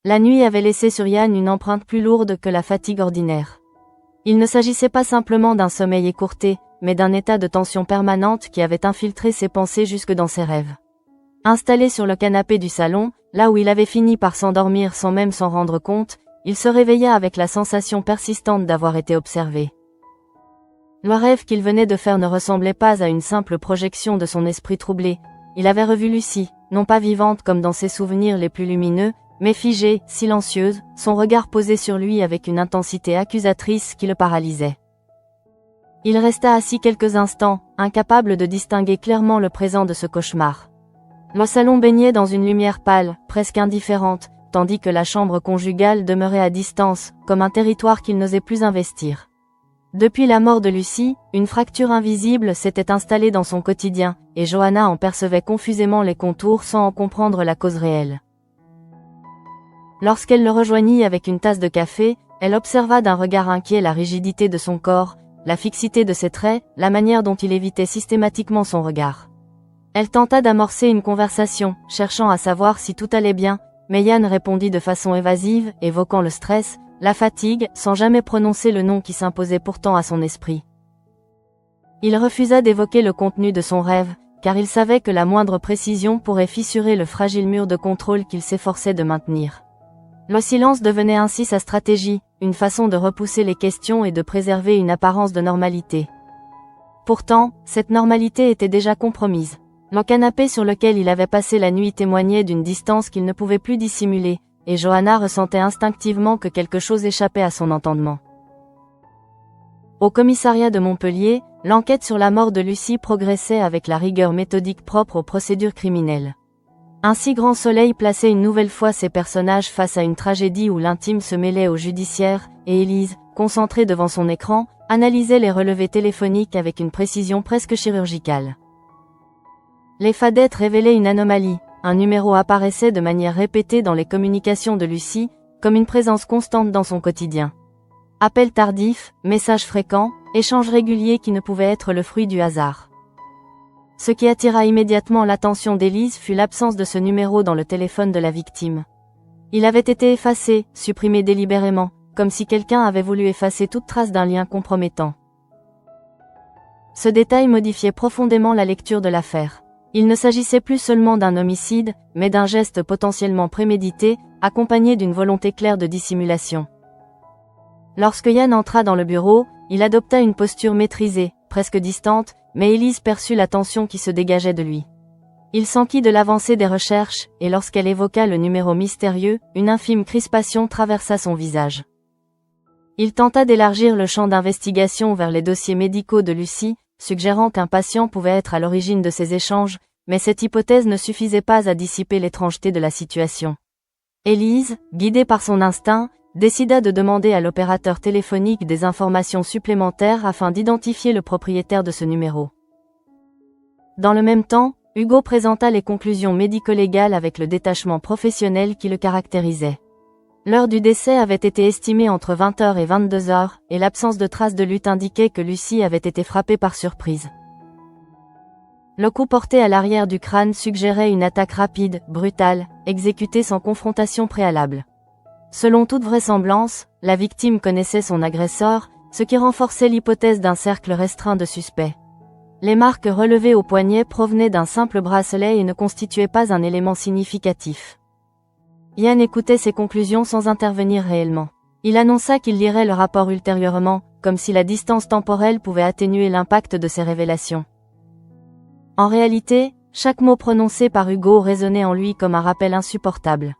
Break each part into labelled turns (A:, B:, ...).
A: La nuit avait laissé sur Yann une empreinte plus lourde que la fatigue ordinaire. Il ne s'agissait pas simplement d'un sommeil écourté, mais d'un état de tension permanente qui avait infiltré ses pensées jusque dans ses rêves. Installé sur le canapé du salon, là où il avait fini par s'endormir sans même s'en rendre compte, il se réveilla avec la sensation persistante d'avoir été observé. Le rêve qu'il venait de faire ne ressemblait pas à une simple projection de son esprit troublé. Il avait revu Lucie, non pas vivante comme dans ses souvenirs les plus lumineux, mais figée, silencieuse, son regard posé sur lui avec une intensité accusatrice qui le paralysait. Il resta assis quelques instants, incapable de distinguer clairement le présent de ce cauchemar. Le salon baignait dans une lumière pâle, presque indifférente, tandis que la chambre conjugale demeurait à distance, comme un territoire qu'il n'osait plus investir. Depuis la mort de Lucie, une fracture invisible s'était installée dans son quotidien, et Johanna en percevait confusément les contours sans en comprendre la cause réelle. Lorsqu'elle le rejoignit avec une tasse de café, elle observa d'un regard inquiet la rigidité de son corps, la fixité de ses traits, la manière dont il évitait systématiquement son regard. Elle tenta d'amorcer une conversation, cherchant à savoir si tout allait bien, mais Yann répondit de façon évasive, évoquant le stress, la fatigue, sans jamais prononcer le nom qui s'imposait pourtant à son esprit. Il refusa d'évoquer le contenu de son rêve, car il savait que la moindre précision pourrait fissurer le fragile mur de contrôle qu'il s'efforçait de maintenir. Le silence devenait ainsi sa stratégie, une façon de repousser les questions et de préserver une apparence de normalité. Pourtant, cette normalité était déjà compromise. Le canapé sur lequel il avait passé la nuit témoignait d'une distance qu'il ne pouvait plus dissimuler, et Johanna ressentait instinctivement que quelque chose échappait à son entendement. Au commissariat de Montpellier, l'enquête sur la mort de Lucie progressait avec la rigueur méthodique propre aux procédures criminelles. Un si grand soleil plaçait une nouvelle fois ses personnages face à une tragédie où l'intime se mêlait au judiciaire, et Élise, concentrée devant son écran, analysait les relevés téléphoniques avec une précision presque chirurgicale. Les fadettes révélaient une anomalie, un numéro apparaissait de manière répétée dans les communications de Lucie, comme une présence constante dans son quotidien. Appels tardifs, messages fréquents, échanges réguliers qui ne pouvaient être le fruit du hasard. Ce qui attira immédiatement l'attention d'Élise fut l'absence de ce numéro dans le téléphone de la victime. Il avait été effacé, supprimé délibérément, comme si quelqu'un avait voulu effacer toute trace d'un lien compromettant. Ce détail modifiait profondément la lecture de l'affaire. Il ne s'agissait plus seulement d'un homicide, mais d'un geste potentiellement prémédité, accompagné d'une volonté claire de dissimulation. Lorsque Yann entra dans le bureau, il adopta une posture maîtrisée, presque distante, mais Élise perçut la tension qui se dégageait de lui. Il s'enquit de l'avancée des recherches, et lorsqu'elle évoqua le numéro mystérieux, une infime crispation traversa son visage. Il tenta d'élargir le champ d'investigation vers les dossiers médicaux de Lucie, suggérant qu'un patient pouvait être à l'origine de ces échanges, mais cette hypothèse ne suffisait pas à dissiper l'étrangeté de la situation. Élise, guidée par son instinct, décida de demander à l'opérateur téléphonique des informations supplémentaires afin d'identifier le propriétaire de ce numéro. Dans le même temps, Hugo présenta les conclusions médico-légales avec le détachement professionnel qui le caractérisait. L'heure du décès avait été estimée entre 20h et 22h, et l'absence de traces de lutte indiquait que Lucie avait été frappée par surprise. Le coup porté à l'arrière du crâne suggérait une attaque rapide, brutale, exécutée sans confrontation préalable. Selon toute vraisemblance, la victime connaissait son agresseur, ce qui renforçait l'hypothèse d'un cercle restreint de suspects. Les marques relevées au poignet provenaient d'un simple bracelet et ne constituaient pas un élément significatif. Yann écoutait ces conclusions sans intervenir réellement. Il annonça qu'il lirait le rapport ultérieurement, comme si la distance temporelle pouvait atténuer l'impact de ces révélations. En réalité, chaque mot prononcé par Hugo résonnait en lui comme un rappel insupportable.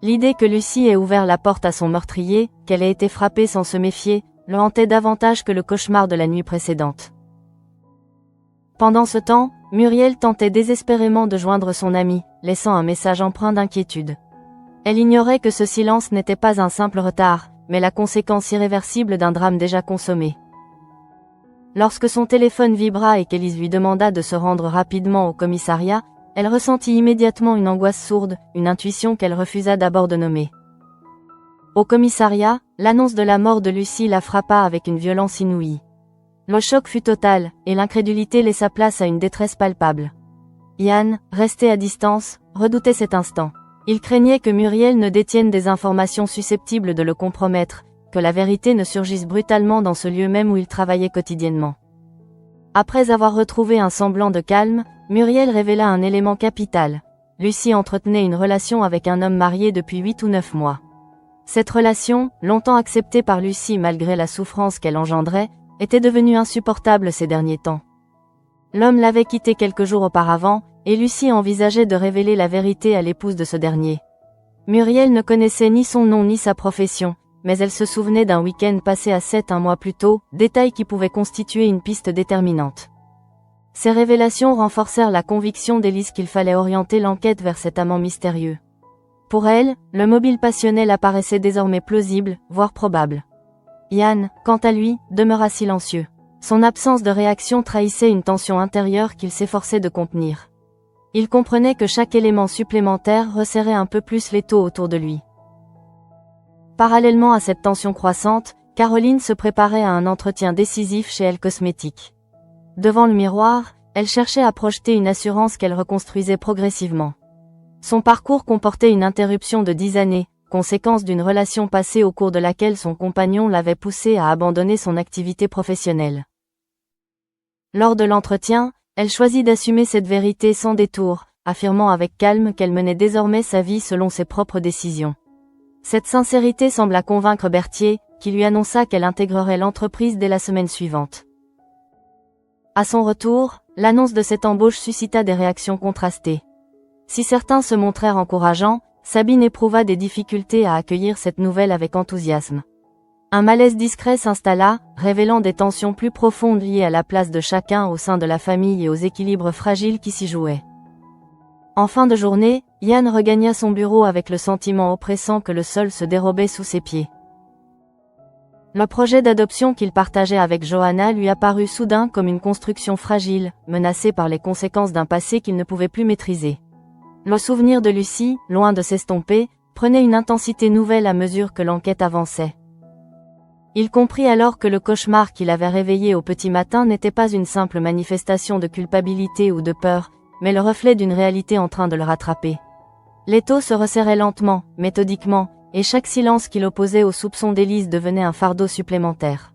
A: L'idée que Lucie ait ouvert la porte à son meurtrier, qu'elle ait été frappée sans se méfier, le hantait davantage que le cauchemar de la nuit précédente. Pendant ce temps, Muriel tentait désespérément de joindre son amie, laissant un message empreint d'inquiétude. Elle ignorait que ce silence n'était pas un simple retard, mais la conséquence irréversible d'un drame déjà consommé. Lorsque son téléphone vibra et qu'Élise lui demanda de se rendre rapidement au commissariat, elle ressentit immédiatement une angoisse sourde, une intuition qu'elle refusa d'abord de nommer. Au commissariat, l'annonce de la mort de Lucie la frappa avec une violence inouïe. Le choc fut total, et l'incrédulité laissa place à une détresse palpable. Yann, resté à distance, redoutait cet instant. Il craignait que Muriel ne détienne des informations susceptibles de le compromettre, que la vérité ne surgisse brutalement dans ce lieu même où il travaillait quotidiennement. Après avoir retrouvé un semblant de calme, Muriel révéla un élément capital. Lucie entretenait une relation avec un homme marié depuis 8 ou 9 mois. Cette relation, longtemps acceptée par Lucie malgré la souffrance qu'elle engendrait, était devenue insupportable ces derniers temps. L'homme l'avait quittée quelques jours auparavant, et Lucie envisageait de révéler la vérité à l'épouse de ce dernier. Muriel ne connaissait ni son nom ni sa profession, mais elle se souvenait d'un week-end passé à 7 un mois plus tôt, détail qui pouvait constituer une piste déterminante. Ces révélations renforcèrent la conviction d'Élise qu'il fallait orienter l'enquête vers cet amant mystérieux. Pour elle, le mobile passionnel apparaissait désormais plausible, voire probable. Yann, quant à lui, demeura silencieux. Son absence de réaction trahissait une tension intérieure qu'il s'efforçait de contenir. Il comprenait que chaque élément supplémentaire resserrait un peu plus l'étau autour de lui. Parallèlement à cette tension croissante, Caroline se préparait à un entretien décisif chez Elle Cosmétiques. Devant le miroir, elle cherchait à projeter une assurance qu'elle reconstruisait progressivement. Son parcours comportait une interruption de 10 années, conséquence d'une relation passée au cours de laquelle son compagnon l'avait poussée à abandonner son activité professionnelle. Lors de l'entretien, elle choisit d'assumer cette vérité sans détour, affirmant avec calme qu'elle menait désormais sa vie selon ses propres décisions. Cette sincérité sembla convaincre Berthier, qui lui annonça qu'elle intégrerait l'entreprise dès la semaine suivante. À son retour, l'annonce de cette embauche suscita des réactions contrastées. Si certains se montrèrent encourageants, Sabine éprouva des difficultés à accueillir cette nouvelle avec enthousiasme. Un malaise discret s'installa, révélant des tensions plus profondes liées à la place de chacun au sein de la famille et aux équilibres fragiles qui s'y jouaient. En fin de journée, Yann regagna son bureau avec le sentiment oppressant que le sol se dérobait sous ses pieds. Le projet d'adoption qu'il partageait avec Johanna lui apparut soudain comme une construction fragile, menacée par les conséquences d'un passé qu'il ne pouvait plus maîtriser. Le souvenir de Lucie, loin de s'estomper, prenait une intensité nouvelle à mesure que l'enquête avançait. Il comprit alors que le cauchemar qu'il avait réveillé au petit matin n'était pas une simple manifestation de culpabilité ou de peur, mais le reflet d'une réalité en train de le rattraper. L'étau se resserrait lentement, méthodiquement, et chaque silence qui l'opposait au soupçon d'Élise devenait un fardeau supplémentaire.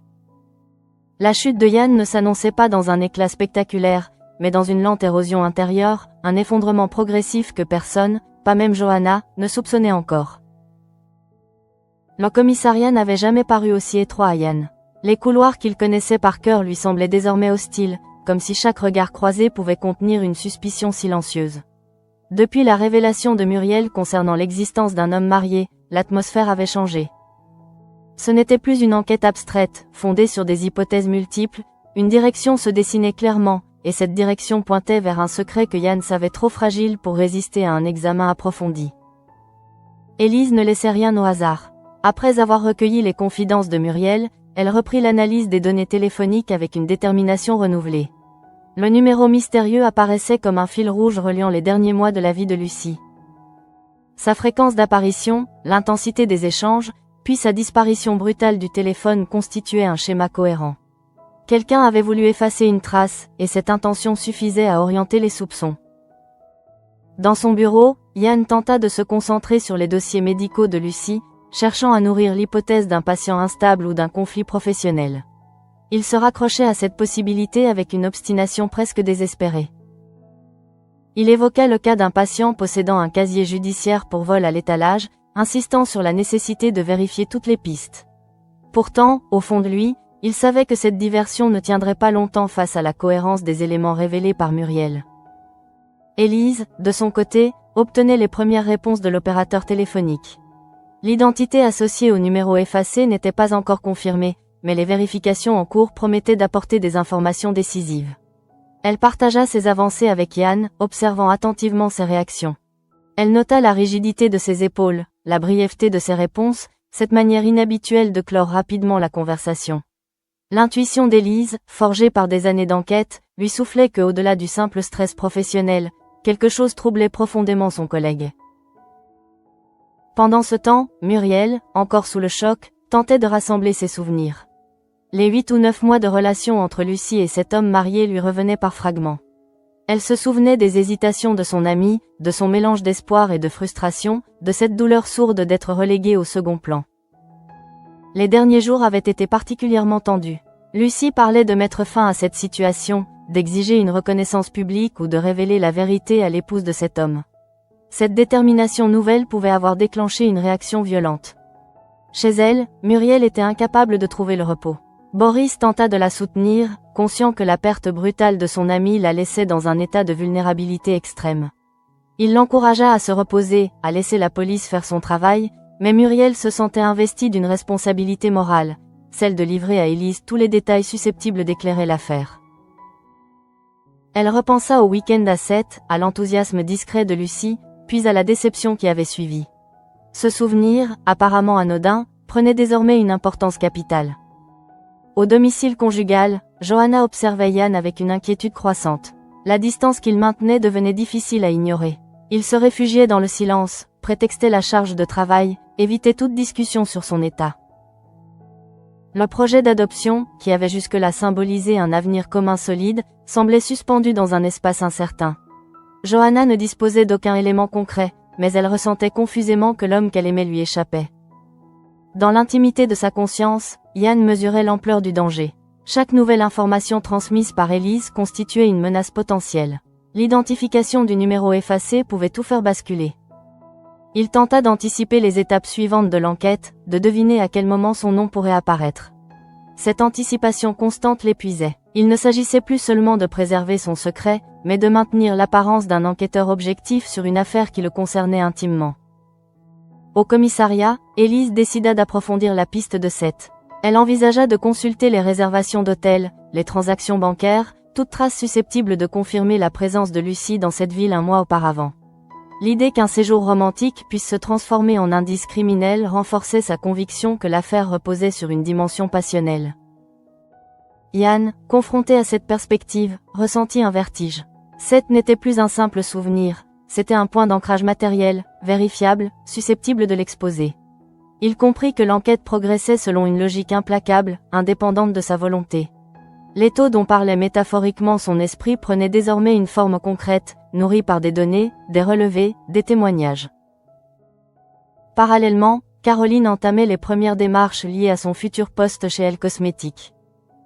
A: La chute de Yann ne s'annonçait pas dans un éclat spectaculaire, mais dans une lente érosion intérieure, un effondrement progressif que personne, pas même Johanna, ne soupçonnait encore. Le commissariat n'avait jamais paru aussi étroit à Yann. Les couloirs qu'il connaissait par cœur lui semblaient désormais hostiles, comme si chaque regard croisé pouvait contenir une suspicion silencieuse. Depuis la révélation de Muriel concernant l'existence d'un homme marié, l'atmosphère avait changé. Ce n'était plus une enquête abstraite, fondée sur des hypothèses multiples, une direction se dessinait clairement, et cette direction pointait vers un secret que Yann savait trop fragile pour résister à un examen approfondi. Élise ne laissait rien au hasard. Après avoir recueilli les confidences de Muriel, elle reprit l'analyse des données téléphoniques avec une détermination renouvelée. Le numéro mystérieux apparaissait comme un fil rouge reliant les derniers mois de la vie de Lucie. Sa fréquence d'apparition, l'intensité des échanges, puis sa disparition brutale du téléphone constituaient un schéma cohérent. Quelqu'un avait voulu effacer une trace, et cette intention suffisait à orienter les soupçons. Dans son bureau, Yann tenta de se concentrer sur les dossiers médicaux de Lucie, cherchant à nourrir l'hypothèse d'un patient instable ou d'un conflit professionnel. Il se raccrochait à cette possibilité avec une obstination presque désespérée. Il évoqua le cas d'un patient possédant un casier judiciaire pour vol à l'étalage, insistant sur la nécessité de vérifier toutes les pistes. Pourtant, au fond de lui, il savait que cette diversion ne tiendrait pas longtemps face à la cohérence des éléments révélés par Muriel. Élise, de son côté, obtenait les premières réponses de l'opérateur téléphonique. L'identité associée au numéro effacé n'était pas encore confirmée, mais les vérifications en cours promettaient d'apporter des informations décisives. Elle partagea ses avancées avec Yann, observant attentivement ses réactions. Elle nota la rigidité de ses épaules, la brièveté de ses réponses, cette manière inhabituelle de clore rapidement la conversation. L'intuition d'Élise, forgée par des années d'enquête, lui soufflait que, au-delà du simple stress professionnel, quelque chose troublait profondément son collègue. Pendant ce temps, Muriel, encore sous le choc, tentait de rassembler ses souvenirs. Les 8 ou 9 mois de relation entre Lucie et cet homme marié lui revenaient par fragments. Elle se souvenait des hésitations de son amie, de son mélange d'espoir et de frustration, de cette douleur sourde d'être reléguée au second plan. Les derniers jours avaient été particulièrement tendus. Lucie parlait de mettre fin à cette situation, d'exiger une reconnaissance publique ou de révéler la vérité à l'épouse de cet homme. Cette détermination nouvelle pouvait avoir déclenché une réaction violente. Chez elle, Muriel était incapable de trouver le repos. Boris tenta de la soutenir, conscient que la perte brutale de son amie la laissait dans un état de vulnérabilité extrême. Il l'encouragea à se reposer, à laisser la police faire son travail, mais Muriel se sentait investie d'une responsabilité morale, celle de livrer à Élise tous les détails susceptibles d'éclairer l'affaire. Elle repensa au week-end à 7, à l'enthousiasme discret de Lucie, puis à la déception qui avait suivi. Ce souvenir, apparemment anodin, prenait désormais une importance capitale. Au domicile conjugal, Johanna observait Yann avec une inquiétude croissante. La distance qu'il maintenait devenait difficile à ignorer. Il se réfugiait dans le silence, prétextait la charge de travail, évitait toute discussion sur son état. Le projet d'adoption, qui avait jusque-là symbolisé un avenir commun solide, semblait suspendu dans un espace incertain. Johanna ne disposait d'aucun élément concret, mais elle ressentait confusément que l'homme qu'elle aimait lui échappait. Dans l'intimité de sa conscience, Yann mesurait l'ampleur du danger. Chaque nouvelle information transmise par Élise constituait une menace potentielle. L'identification du numéro effacé pouvait tout faire basculer. Il tenta d'anticiper les étapes suivantes de l'enquête, de deviner à quel moment son nom pourrait apparaître. Cette anticipation constante l'épuisait. Il ne s'agissait plus seulement de préserver son secret, mais de maintenir l'apparence d'un enquêteur objectif sur une affaire qui le concernait intimement. Au commissariat, Élise décida d'approfondir la piste de Seth. Elle envisagea de consulter les réservations d'hôtels, les transactions bancaires, toute trace susceptible de confirmer la présence de Lucie dans cette ville un mois auparavant. L'idée qu'un séjour romantique puisse se transformer en indice criminel renforçait sa conviction que l'affaire reposait sur une dimension passionnelle. Yann, confronté à cette perspective, ressentit un vertige. Seth n'était plus un simple souvenir, c'était un point d'ancrage matériel, vérifiable, susceptible de l'exposer. Il comprit que l'enquête progressait selon une logique implacable, indépendante de sa volonté. L'étau dont parlait métaphoriquement son esprit prenait désormais une forme concrète, nourrie par des données, des relevés, des témoignages. Parallèlement, Caroline entamait les premières démarches liées à son futur poste chez Elle Cosmétiques.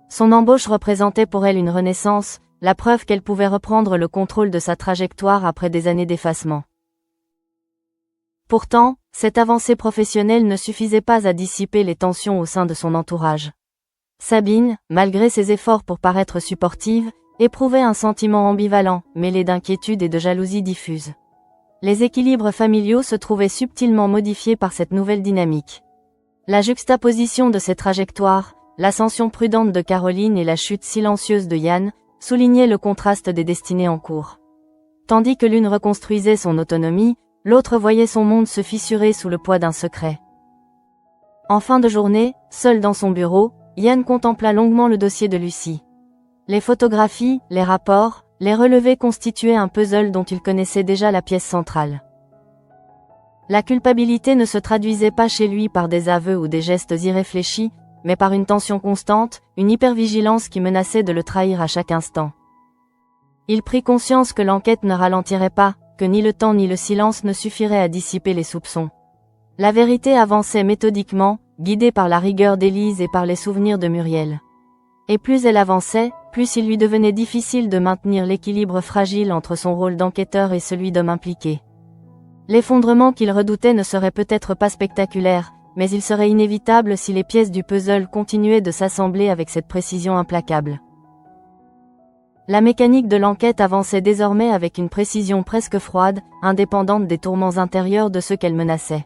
A: Son embauche représentait pour elle une renaissance, la preuve qu'elle pouvait reprendre le contrôle de sa trajectoire après des années d'effacement. Pourtant, cette avancée professionnelle ne suffisait pas à dissiper les tensions au sein de son entourage. Sabine, malgré ses efforts pour paraître supportive, éprouvait un sentiment ambivalent, mêlé d'inquiétude et de jalousie diffuse. Les équilibres familiaux se trouvaient subtilement modifiés par cette nouvelle dynamique. La juxtaposition de ces trajectoires, l'ascension prudente de Caroline et la chute silencieuse de Yann, soulignaient le contraste des destinées en cours. Tandis que l'une reconstruisait son autonomie, l'autre voyait son monde se fissurer sous le poids d'un secret. En fin de journée, seul dans son bureau, Yann contempla longuement le dossier de Lucie. Les photographies, les rapports, les relevés constituaient un puzzle dont il connaissait déjà la pièce centrale. La culpabilité ne se traduisait pas chez lui par des aveux ou des gestes irréfléchis, mais par une tension constante, une hypervigilance qui menaçait de le trahir à chaque instant. Il prit conscience que l'enquête ne ralentirait pas, que ni le temps ni le silence ne suffiraient à dissiper les soupçons. La vérité avançait méthodiquement, guidée par la rigueur d'Élise et par les souvenirs de Muriel. Et plus elle avançait, plus il lui devenait difficile de maintenir l'équilibre fragile entre son rôle d'enquêteur et celui d'homme impliqué. L'effondrement qu'il redoutait ne serait peut-être pas spectaculaire, mais il serait inévitable si les pièces du puzzle continuaient de s'assembler avec cette précision implacable. La mécanique de l'enquête avançait désormais avec une précision presque froide, indépendante des tourments intérieurs de ceux qu'elle menaçait.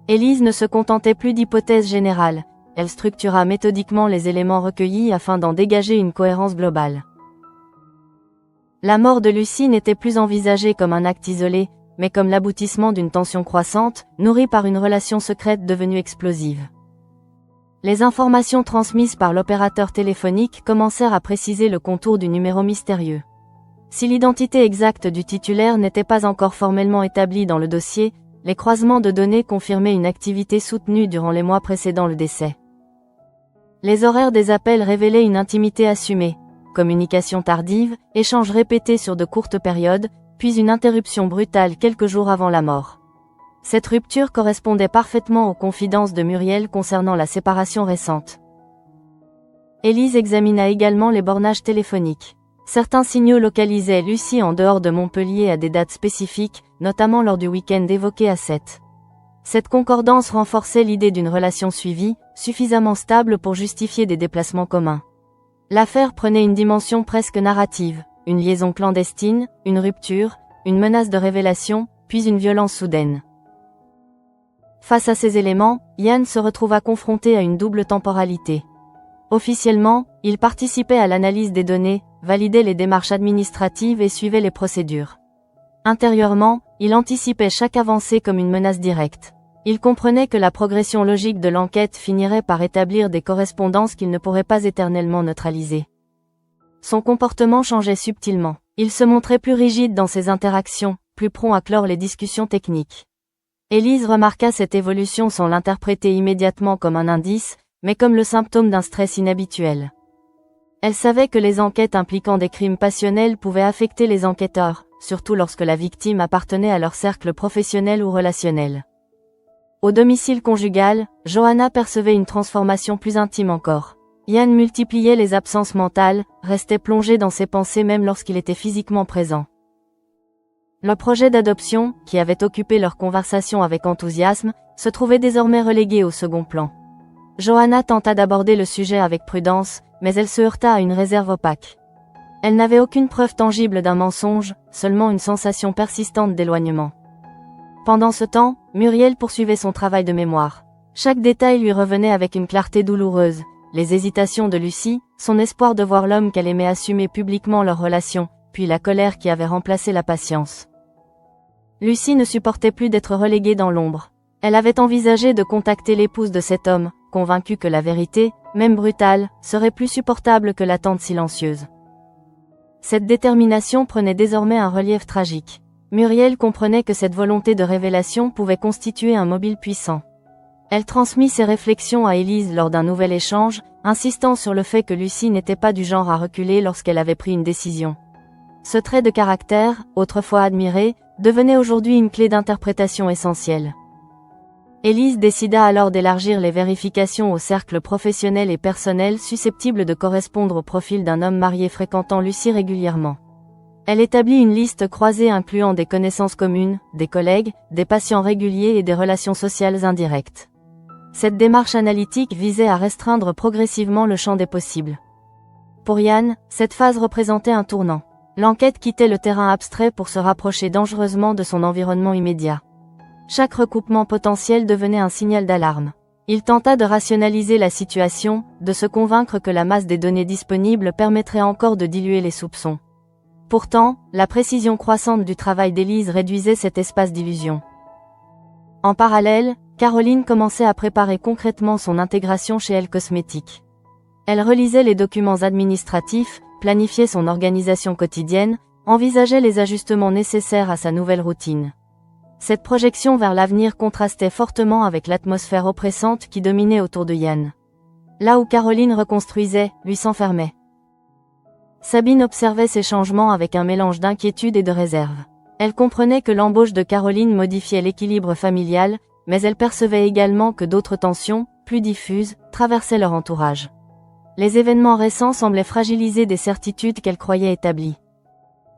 A: Élise ne se contentait plus d'hypothèses générales, elle structura méthodiquement les éléments recueillis afin d'en dégager une cohérence globale. La mort de Lucie n'était plus envisagée comme un acte isolé, mais comme l'aboutissement d'une tension croissante, nourrie par une relation secrète devenue explosive. Les informations transmises par l'opérateur téléphonique commencèrent à préciser le contour du numéro mystérieux. Si l'identité exacte du titulaire n'était pas encore formellement établie dans le dossier, les croisements de données confirmaient une activité soutenue durant les mois précédant le décès. Les horaires des appels révélaient une intimité assumée. communication tardive, échanges répétés sur de courtes périodes, puis une interruption brutale quelques jours avant la mort. Cette rupture correspondait parfaitement aux confidences de Muriel concernant la séparation récente. Élise examina également les bornages téléphoniques. Certains signaux localisaient Lucie en dehors de Montpellier à des dates spécifiques, notamment lors du week-end évoqué à 7. Cette concordance renforçait l'idée d'une relation suivie, suffisamment stable pour justifier des déplacements communs. L'affaire prenait une dimension presque narrative, une liaison clandestine, une rupture, une menace de révélation, puis une violence soudaine. Face à ces éléments, Yann se retrouva confronté à une double temporalité. Officiellement, il participait à l'analyse des données, validait les démarches administratives et suivait les procédures. Intérieurement, il anticipait chaque avancée comme une menace directe. Il comprenait que la progression logique de l'enquête finirait par établir des correspondances qu'il ne pourrait pas éternellement neutraliser. Son comportement changeait subtilement. Il se montrait plus rigide dans ses interactions, plus prompt à clore les discussions techniques. Élise remarqua cette évolution sans l'interpréter immédiatement comme un indice, mais comme le symptôme d'un stress inhabituel. Elle savait que les enquêtes impliquant des crimes passionnels pouvaient affecter les enquêteurs, surtout lorsque la victime appartenait à leur cercle professionnel ou relationnel. Au domicile conjugal, Johanna percevait une transformation plus intime encore. Yann multipliait les absences mentales, restait plongé dans ses pensées même lorsqu'il était physiquement présent. Le projet d'adoption, qui avait occupé leur conversation avec enthousiasme, se trouvait désormais relégué au second plan. Johanna tenta d'aborder le sujet avec prudence, mais elle se heurta à une réserve opaque. Elle n'avait aucune preuve tangible d'un mensonge, seulement une sensation persistante d'éloignement. Pendant ce temps, Muriel poursuivait son travail de mémoire. Chaque détail lui revenait avec une clarté douloureuse, les hésitations de Lucie, son espoir de voir l'homme qu'elle aimait assumer publiquement leur relation, puis la colère qui avait remplacé la patience. Lucie ne supportait plus d'être reléguée dans l'ombre. Elle avait envisagé de contacter l'épouse de cet homme, convaincue que la vérité, même brutale, serait plus supportable que l'attente silencieuse. Cette détermination prenait désormais un relief tragique. Muriel comprenait que cette volonté de révélation pouvait constituer un mobile puissant. Elle transmit ses réflexions à Élise lors d'un nouvel échange, insistant sur le fait que Lucie n'était pas du genre à reculer lorsqu'elle avait pris une décision. Ce trait de caractère, autrefois admiré, devenait aujourd'hui une clé d'interprétation essentielle. Élise décida alors d'élargir les vérifications au cercle professionnel et personnel susceptible de correspondre au profil d'un homme marié fréquentant Lucie régulièrement. Elle établit une liste croisée incluant des connaissances communes, des collègues, des patients réguliers et des relations sociales indirectes. Cette démarche analytique visait à restreindre progressivement le champ des possibles. Pour Yann, cette phase représentait un tournant. L'enquête quittait le terrain abstrait pour se rapprocher dangereusement de son environnement immédiat. Chaque recoupement potentiel devenait un signal d'alarme. Il tenta de rationaliser la situation, de se convaincre que la masse des données disponibles permettrait encore de diluer les soupçons. Pourtant, la précision croissante du travail d'Élise réduisait cet espace d'illusion. En parallèle, Caroline commençait à préparer concrètement son intégration chez Elle Cosmétiques. Elle relisait les documents administratifs, planifiait son organisation quotidienne, envisageait les ajustements nécessaires à sa nouvelle routine. Cette projection vers l'avenir contrastait fortement avec l'atmosphère oppressante qui dominait autour de Yann. Là où Caroline reconstruisait, lui s'enfermait. Sabine observait ces changements avec un mélange d'inquiétude et de réserve. Elle comprenait que l'embauche de Caroline modifiait l'équilibre familial, mais elle percevait également que d'autres tensions, plus diffuses, traversaient leur entourage. Les événements récents semblaient fragiliser des certitudes qu'elle croyait établies.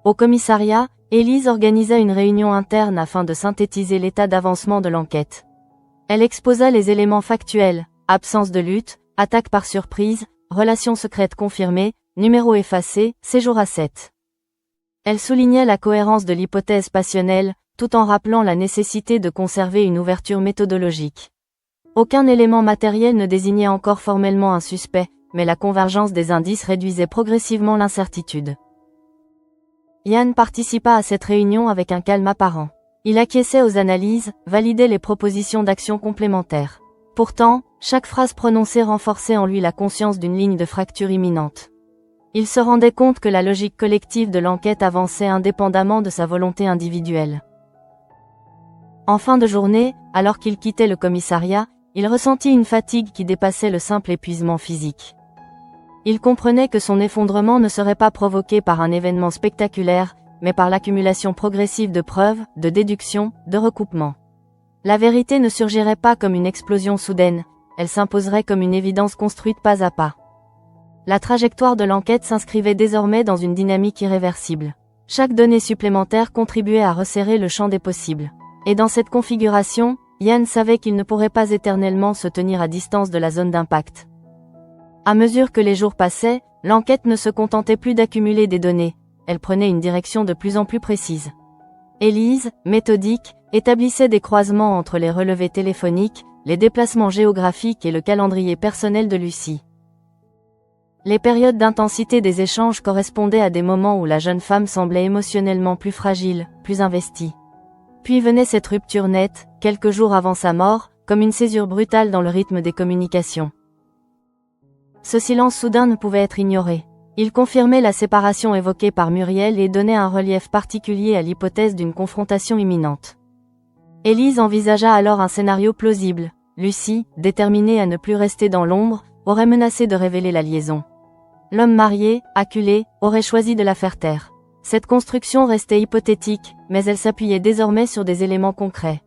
A: Au commissariat, Élise organisa une réunion interne afin de synthétiser l'état d'avancement de l'enquête. Elle exposa les éléments factuels, absence de lutte, attaque par surprise, relations secrètes confirmées, numéro effacé, séjour à 7. Elle soulignait la cohérence de l'hypothèse passionnelle, tout en rappelant la nécessité de conserver une ouverture méthodologique. Aucun élément matériel ne désignait encore formellement un suspect, mais la convergence des indices réduisait progressivement l'incertitude. Yann participa à cette réunion avec un calme apparent. Il acquiesçait aux analyses, validait les propositions d'action complémentaires. Pourtant, chaque phrase prononcée renforçait en lui la conscience d'une ligne de fracture imminente. Il se rendait compte que la logique collective de l'enquête avançait indépendamment de sa volonté individuelle. En fin de journée, alors qu'il quittait le commissariat, il ressentit une fatigue qui dépassait le simple épuisement physique. Il comprenait que son effondrement ne serait pas provoqué par un événement spectaculaire, mais par l'accumulation progressive de preuves, de déductions, de recoupements. La vérité ne surgirait pas comme une explosion soudaine, elle s'imposerait comme une évidence construite pas à pas. La trajectoire de l'enquête s'inscrivait désormais dans une dynamique irréversible. Chaque donnée supplémentaire contribuait à resserrer le champ des possibles. Et dans cette configuration, Ian savait qu'il ne pourrait pas éternellement se tenir à distance de la zone d'impact. À mesure que les jours passaient, l'enquête ne se contentait plus d'accumuler des données, elle prenait une direction de plus en plus précise. Élise, méthodique, établissait des croisements entre les relevés téléphoniques, les déplacements géographiques et le calendrier personnel de Lucie. Les périodes d'intensité des échanges correspondaient à des moments où la jeune femme semblait émotionnellement plus fragile, plus investie. Puis venait cette rupture nette, quelques jours avant sa mort, comme une césure brutale dans le rythme des communications. Ce silence soudain ne pouvait être ignoré. Il confirmait la séparation évoquée par Muriel et donnait un relief particulier à l'hypothèse d'une confrontation imminente. Élise envisagea alors un scénario plausible. Lucie, déterminée à ne plus rester dans l'ombre, aurait menacé de révéler la liaison. L'homme marié, acculé, aurait choisi de la faire taire. Cette construction restait hypothétique, mais elle s'appuyait désormais sur des éléments concrets.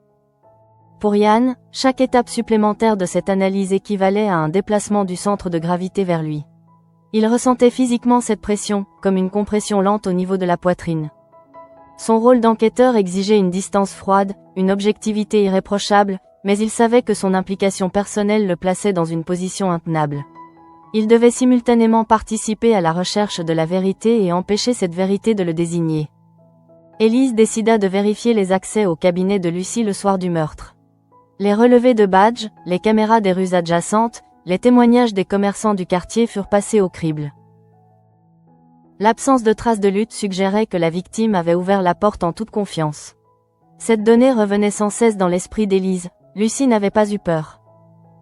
A: Pour Ian, chaque étape supplémentaire de cette analyse équivalait à un déplacement du centre de gravité vers lui. Il ressentait physiquement cette pression, comme une compression lente au niveau de la poitrine. Son rôle d'enquêteur exigeait une distance froide, une objectivité irréprochable, mais il savait que son implication personnelle le plaçait dans une position intenable. Il devait simultanément participer à la recherche de la vérité et empêcher cette vérité de le désigner. Élise décida de vérifier les accès au cabinet de Lucie le soir du meurtre. Les relevés de badges, les caméras des rues adjacentes, les témoignages des commerçants du quartier furent passés au crible. L'absence de traces de lutte suggérait que la victime avait ouvert la porte en toute confiance. Cette donnée revenait sans cesse dans l'esprit d'Élise. Lucie n'avait pas eu peur.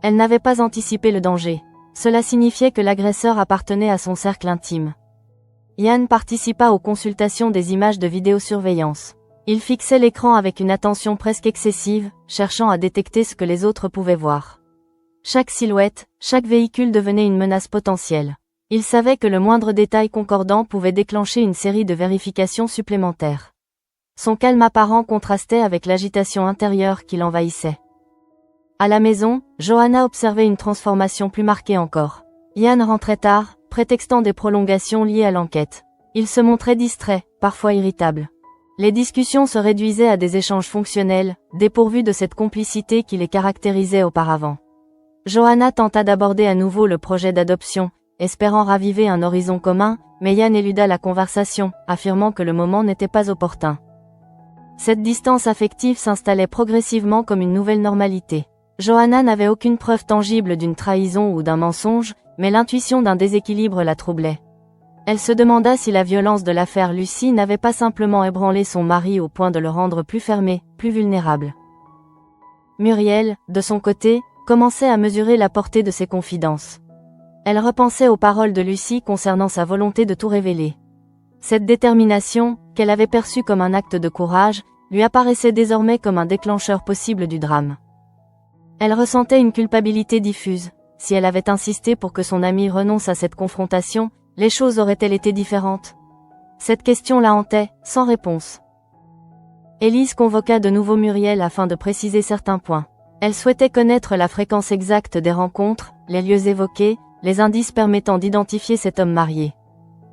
A: Elle n'avait pas anticipé le danger. Cela signifiait que l'agresseur appartenait à son cercle intime. Ian participa aux consultations des images de vidéosurveillance. Il fixait l'écran avec une attention presque excessive, cherchant à détecter ce que les autres pouvaient voir. Chaque silhouette, chaque véhicule devenait une menace potentielle. Il savait que le moindre détail concordant pouvait déclencher une série de vérifications supplémentaires. Son calme apparent contrastait avec l'agitation intérieure qui l'envahissait. À la maison, Johanna observait une transformation plus marquée encore. Ian rentrait tard, prétextant des prolongations liées à l'enquête. Il se montrait distrait, parfois irritable. Les discussions se réduisaient à des échanges fonctionnels, dépourvus de cette complicité qui les caractérisait auparavant. Johanna tenta d'aborder à nouveau le projet d'adoption, espérant raviver un horizon commun, mais Ian éluda la conversation, affirmant que le moment n'était pas opportun. Cette distance affective s'installait progressivement comme une nouvelle normalité. Johanna n'avait aucune preuve tangible d'une trahison ou d'un mensonge, mais l'intuition d'un déséquilibre la troublait. Elle se demanda si la violence de l'affaire Lucie n'avait pas simplement ébranlé son mari au point de le rendre plus fermé, plus vulnérable. Muriel, de son côté, commençait à mesurer la portée de ses confidences. Elle repensait aux paroles de Lucie concernant sa volonté de tout révéler. Cette détermination, qu'elle avait perçue comme un acte de courage, lui apparaissait désormais comme un déclencheur possible du drame. Elle ressentait une culpabilité diffuse. Si elle avait insisté pour que son ami renonce à cette confrontation, les choses auraient-elles été différentes? Cette question la hantait, sans réponse. Élise convoqua de nouveau Muriel afin de préciser certains points. Elle souhaitait connaître la fréquence exacte des rencontres, les lieux évoqués, les indices permettant d'identifier cet homme marié.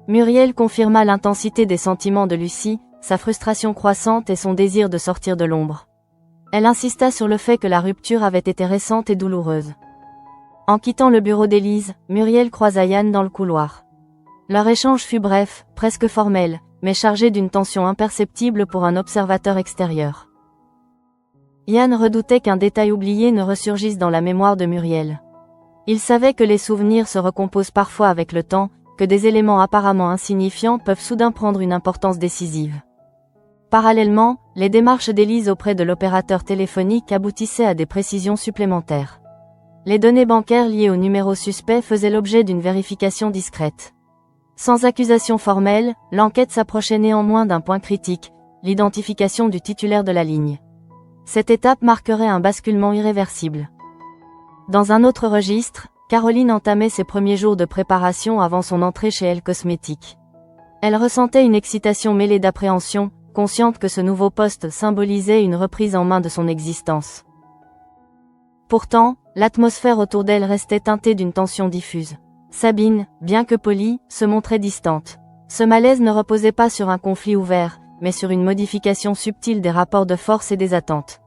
A: Muriel confirma l'intensité des sentiments de Lucie, sa frustration croissante et son désir de sortir de l'ombre. Elle insista sur le fait que la rupture avait été récente et douloureuse. En quittant le bureau d'Élise, Muriel croisa Ian dans le couloir. Leur échange fut bref, presque formel, mais chargé d'une tension imperceptible pour un observateur extérieur. Ian redoutait qu'un détail oublié ne ressurgisse dans la mémoire de Muriel. Il savait que les souvenirs se recomposent parfois avec le temps, que des éléments apparemment insignifiants peuvent soudain prendre une importance décisive. Parallèlement, les démarches d'Élise auprès de l'opérateur téléphonique aboutissaient à des précisions supplémentaires. Les données bancaires liées au numéro suspect faisaient l'objet d'une vérification discrète. Sans accusation formelle, l'enquête s'approchait néanmoins d'un point critique, l'identification du titulaire de la ligne. Cette étape marquerait un basculement irréversible. Dans un autre registre, Caroline entamait ses premiers jours de préparation avant son entrée chez Elle Cosmétiques. Elle ressentait une excitation mêlée d'appréhension, consciente que ce nouveau poste symbolisait une reprise en main de son existence. Pourtant, l'atmosphère autour d'elle restait teintée d'une tension diffuse. Sabine, bien que polie, se montrait distante. Ce malaise ne reposait pas sur un conflit ouvert, mais sur une modification subtile des rapports de force et des attentes.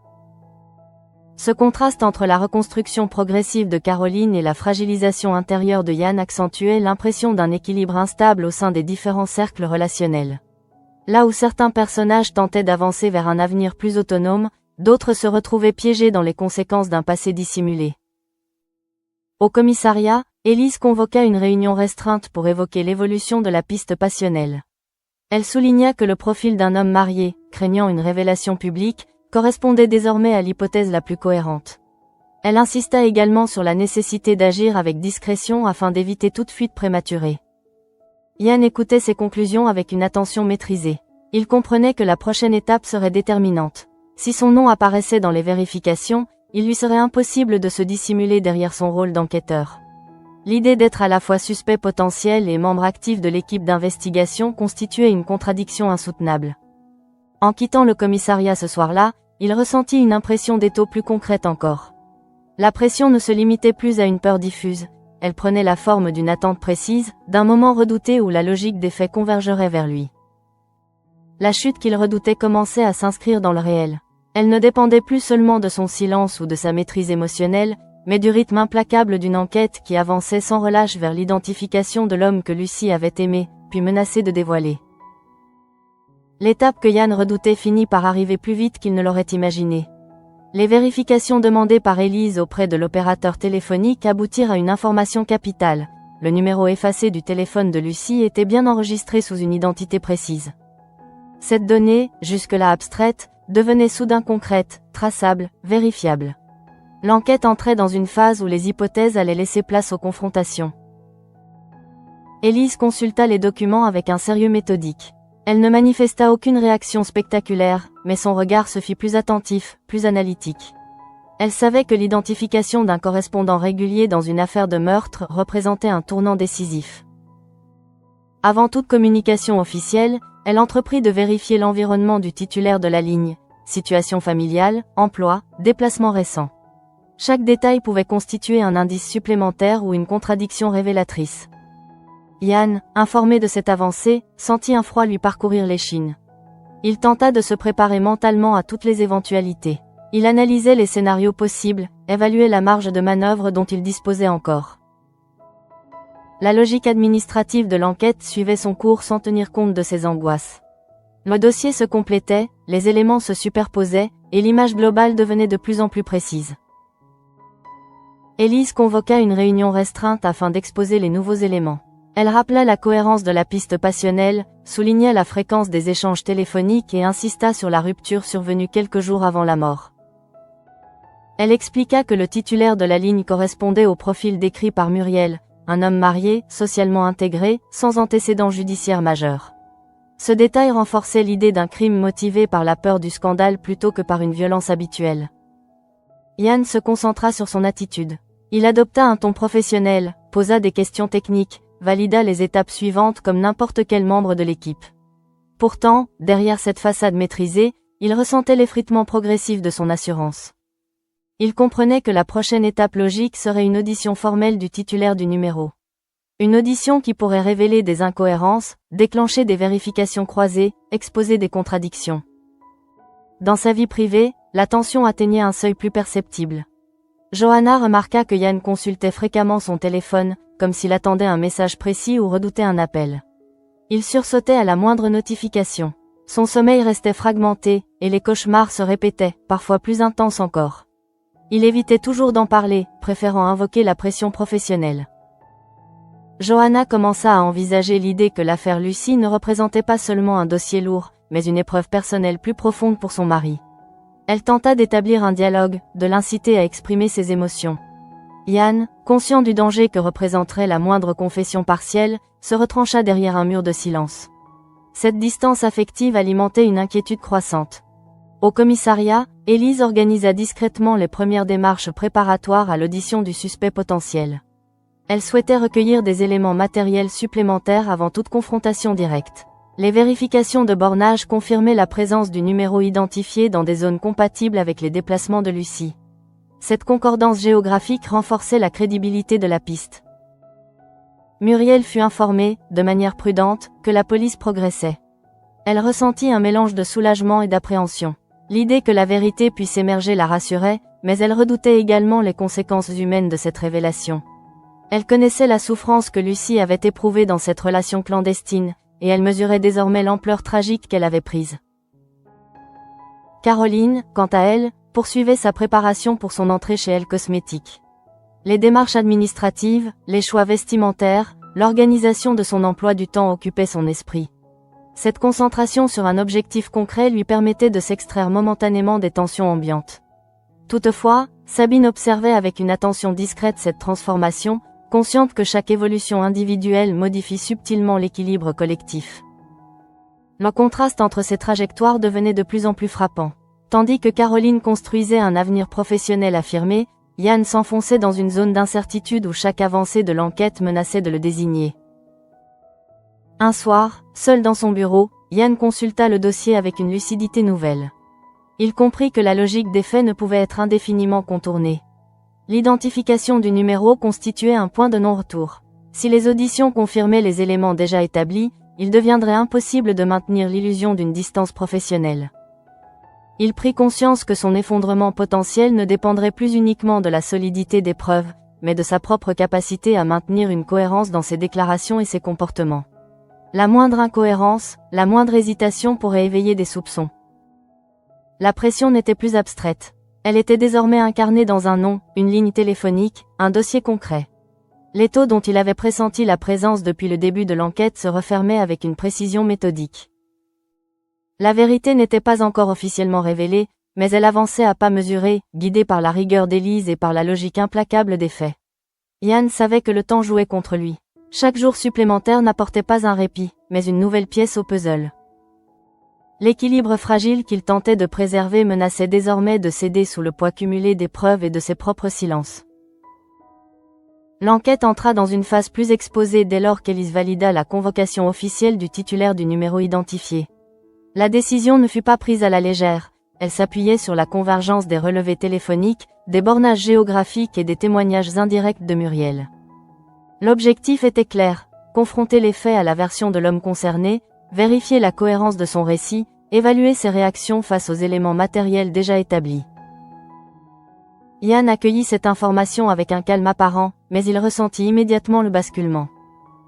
A: Ce contraste entre la reconstruction progressive de Caroline et la fragilisation intérieure de Yann accentuait l'impression d'un équilibre instable au sein des différents cercles relationnels. Là où certains personnages tentaient d'avancer vers un avenir plus autonome, d'autres se retrouvaient piégés dans les conséquences d'un passé dissimulé. Au commissariat, Élise convoqua une réunion restreinte pour évoquer l'évolution de la piste passionnelle. Elle souligna que le profil d'un homme marié, craignant une révélation publique, correspondait désormais à l'hypothèse la plus cohérente. Elle insista également sur la nécessité d'agir avec discrétion afin d'éviter toute fuite prématurée. Yann écoutait ses conclusions avec une attention maîtrisée. Il comprenait que la prochaine étape serait déterminante. Si son nom apparaissait dans les vérifications, il lui serait impossible de se dissimuler derrière son rôle d'enquêteur. L'idée d'être à la fois suspect potentiel et membre actif de l'équipe d'investigation constituait une contradiction insoutenable. En quittant le commissariat ce soir-là, il ressentit une impression d'étau plus concrète encore. La pression ne se limitait plus à une peur diffuse, elle prenait la forme d'une attente précise, d'un moment redouté où la logique des faits convergerait vers lui. La chute qu'il redoutait commençait à s'inscrire dans le réel. Elle ne dépendait plus seulement de son silence ou de sa maîtrise émotionnelle, mais du rythme implacable d'une enquête qui avançait sans relâche vers l'identification de l'homme que Lucie avait aimé, puis menacé de dévoiler. L'étape que Yann redoutait finit par arriver plus vite qu'il ne l'aurait imaginé. Les vérifications demandées par Élise auprès de l'opérateur téléphonique aboutirent à une information capitale. Le numéro effacé du téléphone de Lucie était bien enregistré sous une identité précise. Cette donnée, jusque-là abstraite, devenait soudain concrète, traçable, vérifiable. L'enquête entrait dans une phase où les hypothèses allaient laisser place aux confrontations. Élise consulta les documents avec un sérieux méthodique. Elle ne manifesta aucune réaction spectaculaire, mais son regard se fit plus attentif, plus analytique. Elle savait que l'identification d'un correspondant régulier dans une affaire de meurtre représentait un tournant décisif. Avant toute communication officielle, elle entreprit de vérifier l'environnement du titulaire de la ligne, situation familiale, emploi, déplacement récent. Chaque détail pouvait constituer un indice supplémentaire ou une contradiction révélatrice. Yann, informé de cette avancée, sentit un froid lui parcourir l'échine. Il tenta de se préparer mentalement à toutes les éventualités. Il analysait les scénarios possibles, évaluait la marge de manœuvre dont il disposait encore. La logique administrative de l'enquête suivait son cours sans tenir compte de ses angoisses. Le dossier se complétait, les éléments se superposaient, et l'image globale devenait de plus en plus précise. Élise convoqua une réunion restreinte afin d'exposer les nouveaux éléments. Elle rappela la cohérence de la piste passionnelle, souligna la fréquence des échanges téléphoniques et insista sur la rupture survenue quelques jours avant la mort. Elle expliqua que le titulaire de la ligne correspondait au profil décrit par Muriel, un homme marié, socialement intégré, sans antécédents judiciaires majeurs. Ce détail renforçait l'idée d'un crime motivé par la peur du scandale plutôt que par une violence habituelle. Yann se concentra sur son attitude. Il adopta un ton professionnel, posa des questions techniques, valida les étapes suivantes comme n'importe quel membre de l'équipe. Pourtant, derrière cette façade maîtrisée, il ressentait l'effritement progressif de son assurance. Il comprenait que la prochaine étape logique serait une audition formelle du titulaire du numéro. Une audition qui pourrait révéler des incohérences, déclencher des vérifications croisées, exposer des contradictions. Dans sa vie privée, la tension atteignait un seuil plus perceptible. Johanna remarqua que Yann consultait fréquemment son téléphone, comme s'il attendait un message précis ou redoutait un appel. Il sursautait à la moindre notification. Son sommeil restait fragmenté, et les cauchemars se répétaient, parfois plus intenses encore. Il évitait toujours d'en parler, préférant invoquer la pression professionnelle. Johanna commença à envisager l'idée que l'affaire Lucie ne représentait pas seulement un dossier lourd, mais une épreuve personnelle plus profonde pour son mari. Elle tenta d'établir un dialogue, de l'inciter à exprimer ses émotions. Yann, conscient du danger que représenterait la moindre confession partielle, se retrancha derrière un mur de silence. Cette distance affective alimentait une inquiétude croissante. Au commissariat, Élise organisa discrètement les premières démarches préparatoires à l'audition du suspect potentiel. Elle souhaitait recueillir des éléments matériels supplémentaires avant toute confrontation directe. Les vérifications de bornage confirmaient la présence du numéro identifié dans des zones compatibles avec les déplacements de Lucy. Cette concordance géographique renforçait la crédibilité de la piste. Muriel fut informée, de manière prudente, que la police progressait. Elle ressentit un mélange de soulagement et d'appréhension. L'idée que la vérité puisse émerger la rassurait, mais elle redoutait également les conséquences humaines de cette révélation. Elle connaissait la souffrance que Lucy avait éprouvée dans cette relation clandestine, et elle mesurait désormais l'ampleur tragique qu'elle avait prise. Caroline, quant à elle, poursuivait sa préparation pour son entrée chez Elle Cosmétiques. Les démarches administratives, les choix vestimentaires, l'organisation de son emploi du temps occupaient son esprit. Cette concentration sur un objectif concret lui permettait de s'extraire momentanément des tensions ambiantes. Toutefois, Sabine observait avec une attention discrète cette transformation, consciente que chaque évolution individuelle modifie subtilement l'équilibre collectif. Le contraste entre ces trajectoires devenait de plus en plus frappant. Tandis que Caroline construisait un avenir professionnel affirmé, Yann s'enfonçait dans une zone d'incertitude où chaque avancée de l'enquête menaçait de le désigner. Un soir, seul dans son bureau, Yann consulta le dossier avec une lucidité nouvelle. Il comprit que la logique des faits ne pouvait être indéfiniment contournée. L'identification du numéro constituait un point de non-retour. Si les auditions confirmaient les éléments déjà établis, il deviendrait impossible de maintenir l'illusion d'une distance professionnelle. Il prit conscience que son effondrement potentiel ne dépendrait plus uniquement de la solidité des preuves, mais de sa propre capacité à maintenir une cohérence dans ses déclarations et ses comportements. La moindre incohérence, la moindre hésitation pourrait éveiller des soupçons. La pression n'était plus abstraite. Elle était désormais incarnée dans un nom, une ligne téléphonique, un dossier concret. L'étau dont il avait pressenti la présence depuis le début de l'enquête se refermait avec une précision méthodique. La vérité n'était pas encore officiellement révélée, mais elle avançait à pas mesurés, guidée par la rigueur d'Élise et par la logique implacable des faits. Yann savait que le temps jouait contre lui. Chaque jour supplémentaire n'apportait pas un répit, mais une nouvelle pièce au puzzle. L'équilibre fragile qu'il tentait de préserver menaçait désormais de céder sous le poids cumulé des preuves et de ses propres silences. L'enquête entra dans une phase plus exposée dès lors qu'Élise valida la convocation officielle du titulaire du numéro identifié. La décision ne fut pas prise à la légère, elle s'appuyait sur la convergence des relevés téléphoniques, des bornages géographiques et des témoignages indirects de Muriel. L'objectif était clair, confronter les faits à la version de l'homme concerné, vérifier la cohérence de son récit, évaluer ses réactions face aux éléments matériels déjà établis. Yann accueillit cette information avec un calme apparent, mais il ressentit immédiatement le basculement.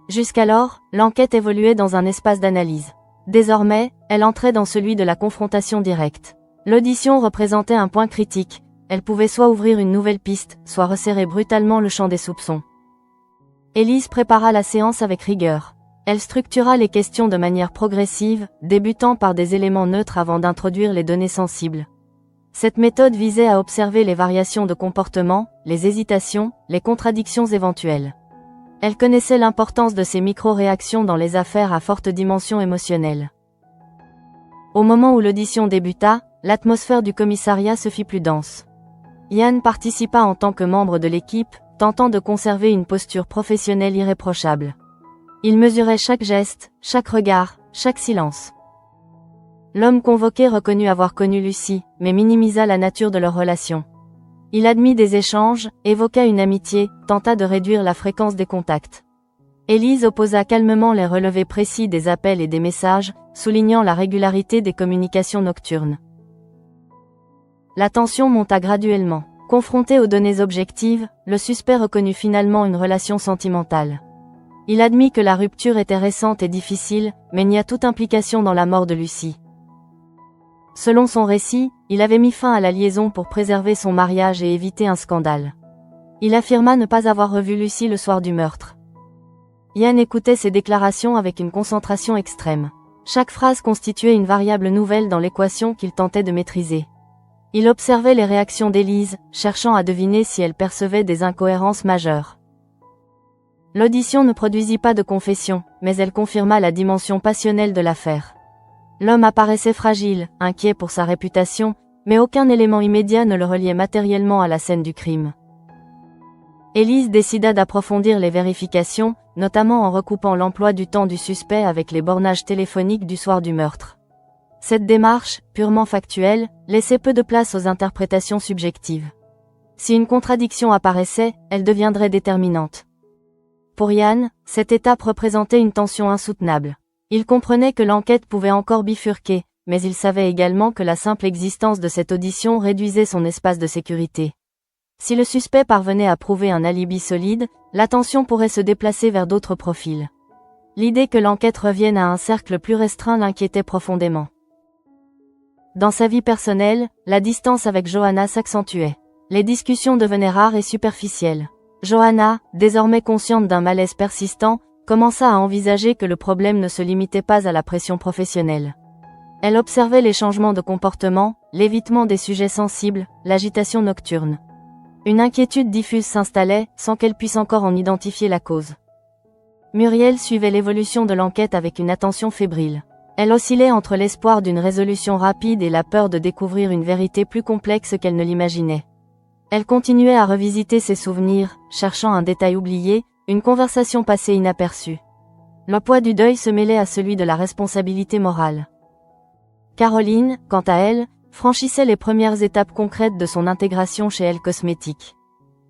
A: Jusqu'alors, l'enquête évoluait dans un espace d'analyse. Désormais, elle entrait dans celui de la confrontation directe. L'audition représentait un point critique, elle pouvait soit ouvrir une nouvelle piste, soit resserrer brutalement le champ des soupçons. Élise prépara la séance avec rigueur. Elle structura les questions de manière progressive, débutant par des éléments neutres avant d'introduire les données sensibles. Cette méthode visait à observer les variations de comportement, les hésitations, les contradictions éventuelles. Elle connaissait l'importance de ces micro-réactions dans les affaires à forte dimension émotionnelle. Au moment où l'audition débuta, l'atmosphère du commissariat se fit plus dense. Yann participa en tant que membre de l'équipe, tentant de conserver une posture professionnelle irréprochable. Il mesurait chaque geste, chaque regard, chaque silence. L'homme convoqué reconnut avoir connu Lucy, mais minimisa la nature de leur relation. Il admit des échanges, évoqua une amitié, tenta de réduire la fréquence des contacts. Élise opposa calmement les relevés précis des appels et des messages, soulignant la régularité des communications nocturnes. La tension monta graduellement. Confronté aux données objectives, le suspect reconnut finalement une relation sentimentale. Il admit que la rupture était récente et difficile, mais nia toute implication dans la mort de Lucy. Selon son récit, il avait mis fin à la liaison pour préserver son mariage et éviter un scandale. Il affirma ne pas avoir revu Lucy le soir du meurtre. Yann écoutait ses déclarations avec une concentration extrême. Chaque phrase constituait une variable nouvelle dans l'équation qu'il tentait de maîtriser. Il observait les réactions d'Élise, cherchant à deviner si elle percevait des incohérences majeures. L'audition ne produisit pas de confession, mais elle confirma la dimension passionnelle de l'affaire. L'homme apparaissait fragile, inquiet pour sa réputation, mais aucun élément immédiat ne le reliait matériellement à la scène du crime. Élise décida d'approfondir les vérifications, notamment en recoupant l'emploi du temps du suspect avec les bornages téléphoniques du soir du meurtre. Cette démarche, purement factuelle, laissait peu de place aux interprétations subjectives. Si une contradiction apparaissait, elle deviendrait déterminante. Pour Yann, cette étape représentait une tension insoutenable. Il comprenait que l'enquête pouvait encore bifurquer, mais il savait également que la simple existence de cette audition réduisait son espace de sécurité. Si le suspect parvenait à prouver un alibi solide, l'attention pourrait se déplacer vers d'autres profils. L'idée que l'enquête revienne à un cercle plus restreint l'inquiétait profondément. Dans sa vie personnelle, la distance avec Johanna s'accentuait. Les discussions devenaient rares et superficielles. Johanna, désormais consciente d'un malaise persistant, commença à envisager que le problème ne se limitait pas à la pression professionnelle. Elle observait les changements de comportement, l'évitement des sujets sensibles, l'agitation nocturne. Une inquiétude diffuse s'installait, sans qu'elle puisse encore en identifier la cause. Muriel suivait l'évolution de l'enquête avec une attention fébrile. Elle oscillait entre l'espoir d'une résolution rapide et la peur de découvrir une vérité plus complexe qu'elle ne l'imaginait. Elle continuait à revisiter ses souvenirs, cherchant un détail oublié, une conversation passée inaperçue. Le poids du deuil se mêlait à celui de la responsabilité morale. Caroline, quant à elle, franchissait les premières étapes concrètes de son intégration chez Elle Cosmétiques.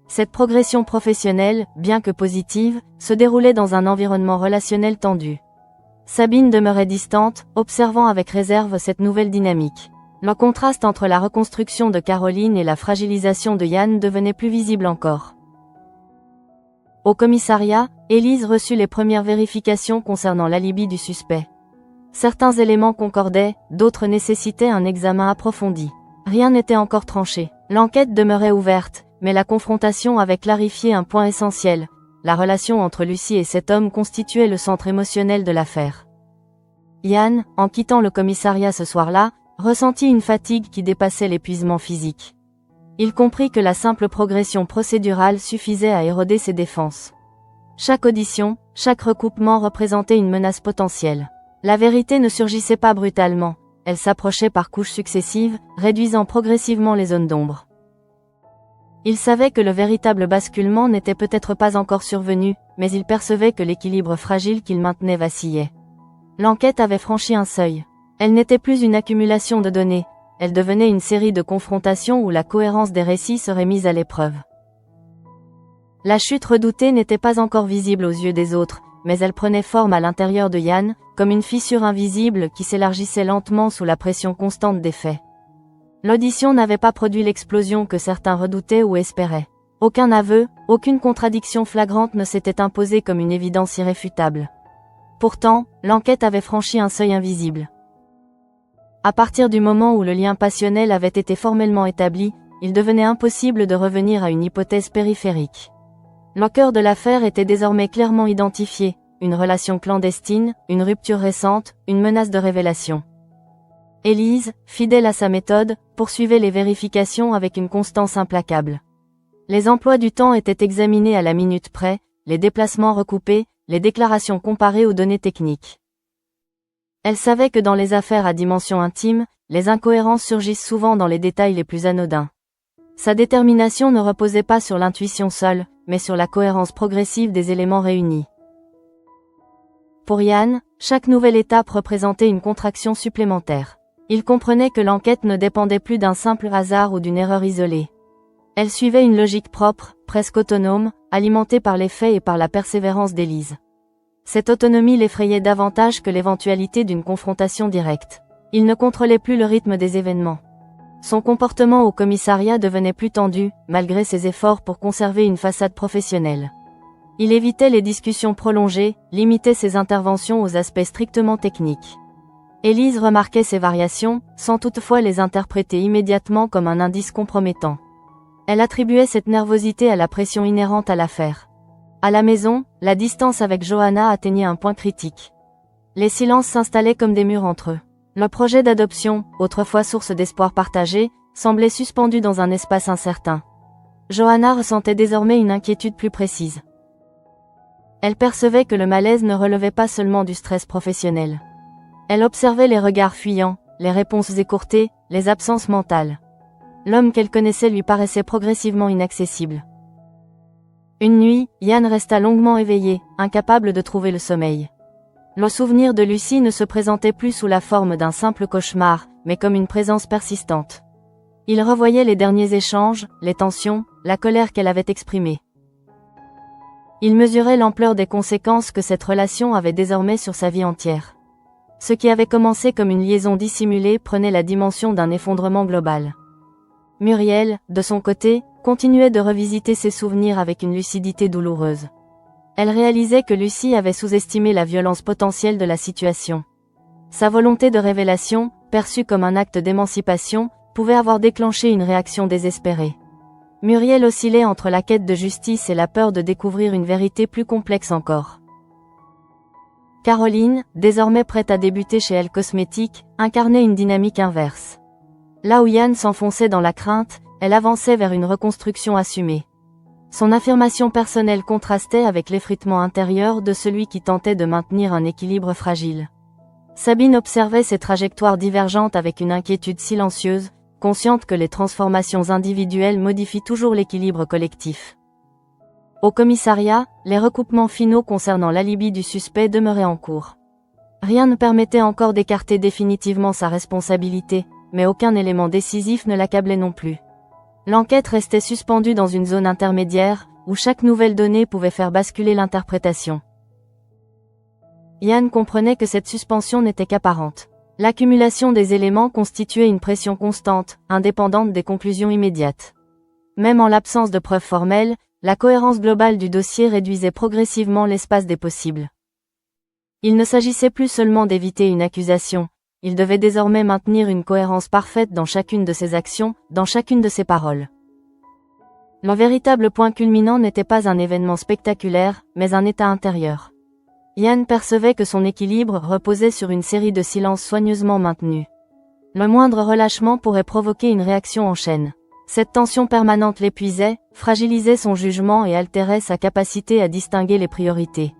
A: Cette progression professionnelle, bien que positive, se déroulait dans un environnement relationnel tendu. Sabine demeurait distante, observant avec réserve cette nouvelle dynamique. Le contraste entre la reconstruction de Caroline et la fragilisation de Yann devenait plus visible encore. Au commissariat, Élise reçut les premières vérifications concernant l'alibi du suspect. Certains éléments concordaient, d'autres nécessitaient un examen approfondi. Rien n'était encore tranché. L'enquête demeurait ouverte, mais la confrontation avait clarifié un point essentiel. La relation entre Lucie et cet homme constituait le centre émotionnel de l'affaire. Yann, en quittant le commissariat ce soir-là, ressentit une fatigue qui dépassait l'épuisement physique. Il comprit que la simple progression procédurale suffisait à éroder ses défenses. Chaque audition, chaque recoupement représentait une menace potentielle. La vérité ne surgissait pas brutalement, elle s'approchait par couches successives, réduisant progressivement les zones d'ombre. Il savait que le véritable basculement n'était peut-être pas encore survenu, mais il percevait que l'équilibre fragile qu'il maintenait vacillait. L'enquête avait franchi un seuil. Elle n'était plus une accumulation de données, elle devenait une série de confrontations où la cohérence des récits serait mise à l'épreuve. La chute redoutée n'était pas encore visible aux yeux des autres, mais elle prenait forme à l'intérieur de Yann, comme une fissure invisible qui s'élargissait lentement sous la pression constante des faits. L'audition n'avait pas produit l'explosion que certains redoutaient ou espéraient. Aucun aveu, aucune contradiction flagrante ne s'était imposée comme une évidence irréfutable. Pourtant, l'enquête avait franchi un seuil invisible. À partir du moment où le lien passionnel avait été formellement établi, il devenait impossible de revenir à une hypothèse périphérique. Le cœur de l'affaire était désormais clairement identifié, une relation clandestine, une rupture récente, une menace de révélation. Élise, fidèle à sa méthode, poursuivait les vérifications avec une constance implacable. Les emplois du temps étaient examinés à la minute près, les déplacements recoupés, les déclarations comparées aux données techniques. Elle savait que dans les affaires à dimension intime, les incohérences surgissent souvent dans les détails les plus anodins. Sa détermination ne reposait pas sur l'intuition seule, mais sur la cohérence progressive des éléments réunis. Pour Yann, chaque nouvelle étape représentait une contraction supplémentaire. Il comprenait que l'enquête ne dépendait plus d'un simple hasard ou d'une erreur isolée. Elle suivait une logique propre, presque autonome, alimentée par les faits et par la persévérance d'Élise. Cette autonomie l'effrayait davantage que l'éventualité d'une confrontation directe. Il ne contrôlait plus le rythme des événements. Son comportement au commissariat devenait plus tendu, malgré ses efforts pour conserver une façade professionnelle. Il évitait les discussions prolongées, limitait ses interventions aux aspects strictement techniques. Élise remarquait ces variations, sans toutefois les interpréter immédiatement comme un indice compromettant. Elle attribuait cette nervosité à la pression inhérente à l'affaire. À la maison, la distance avec Johanna atteignait un point critique. Les silences s'installaient comme des murs entre eux. Le projet d'adoption, autrefois source d'espoir partagé, semblait suspendu dans un espace incertain. Johanna ressentait désormais une inquiétude plus précise. Elle percevait que le malaise ne relevait pas seulement du stress professionnel. Elle observait les regards fuyants, les réponses écourtées, les absences mentales. L'homme qu'elle connaissait lui paraissait progressivement inaccessible. Une nuit, Yann resta longuement éveillé, incapable de trouver le sommeil. Le souvenir de Lucie ne se présentait plus sous la forme d'un simple cauchemar, mais comme une présence persistante. Il revoyait les derniers échanges, les tensions, la colère qu'elle avait exprimée. Il mesurait l'ampleur des conséquences que cette relation avait désormais sur sa vie entière. Ce qui avait commencé comme une liaison dissimulée prenait la dimension d'un effondrement global. Muriel, de son côté, continuait de revisiter ses souvenirs avec une lucidité douloureuse. Elle réalisait que Lucie avait sous-estimé la violence potentielle de la situation. Sa volonté de révélation, perçue comme un acte d'émancipation, pouvait avoir déclenché une réaction désespérée. Muriel oscillait entre la quête de justice et la peur de découvrir une vérité plus complexe encore. Caroline, désormais prête à débuter chez Elle Cosmétiques, incarnait une dynamique inverse. Là où Yann s'enfonçait dans la crainte, elle avançait vers une reconstruction assumée. Son affirmation personnelle contrastait avec l'effritement intérieur de celui qui tentait de maintenir un équilibre fragile. Sabine observait ces trajectoires divergentes avec une inquiétude silencieuse, consciente que les transformations individuelles modifient toujours l'équilibre collectif. Au commissariat, les recoupements finaux concernant l'alibi du suspect demeuraient en cours. Rien ne permettait encore d'écarter définitivement sa responsabilité, mais aucun élément décisif ne l'accablait non plus. L'enquête restait suspendue dans une zone intermédiaire, où chaque nouvelle donnée pouvait faire basculer l'interprétation. Yann comprenait que cette suspension n'était qu'apparente. L'accumulation des éléments constituait une pression constante, indépendante des conclusions immédiates. Même en l'absence de preuves formelles, la cohérence globale du dossier réduisait progressivement l'espace des possibles. Il ne s'agissait plus seulement d'éviter une accusation, il devait désormais maintenir une cohérence parfaite dans chacune de ses actions, dans chacune de ses paroles. Le véritable point culminant n'était pas un événement spectaculaire, mais un état intérieur. Yann percevait que son équilibre reposait sur une série de silences soigneusement maintenus. Le moindre relâchement pourrait provoquer une réaction en chaîne. Cette tension permanente l'épuisait, fragilisait son jugement et altérait sa capacité à distinguer les priorités.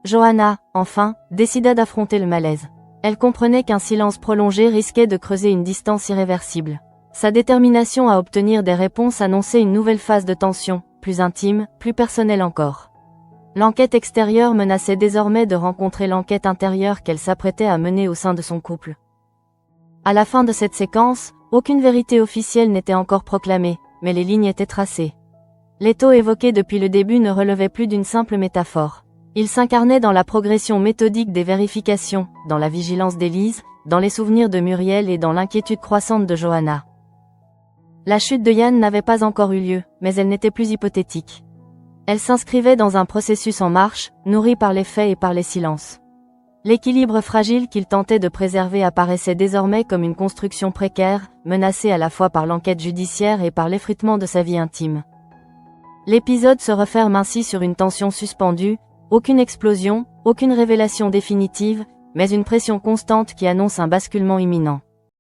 A: Johanna, enfin, décida d'affronter le malaise. Elle comprenait qu'un silence prolongé risquait de creuser une distance irréversible. Sa détermination à obtenir des réponses annonçait une nouvelle phase de tension, plus intime, plus personnelle encore. L'enquête extérieure menaçait désormais de rencontrer l'enquête intérieure qu'elle s'apprêtait à mener au sein de son couple. À la fin de cette séquence, aucune vérité officielle n'était encore proclamée, mais les lignes étaient tracées. L'étau évoqué depuis le début ne relevait plus d'une simple métaphore. Il s'incarnait dans la progression méthodique des vérifications, dans la vigilance d'Élise, dans les souvenirs de Muriel et dans l'inquiétude croissante de Johanna. La chute de Yann n'avait pas encore eu lieu, mais elle n'était plus hypothétique. Elle s'inscrivait dans un processus en marche, nourri par les faits et par les silences. L'équilibre fragile qu'il tentait de préserver apparaissait désormais comme une construction précaire, menacée à la fois par l'enquête judiciaire et par l'effritement de sa vie intime. L'épisode se referme ainsi sur une tension suspendue, aucune explosion, aucune révélation définitive, mais une pression constante qui annonce un basculement imminent.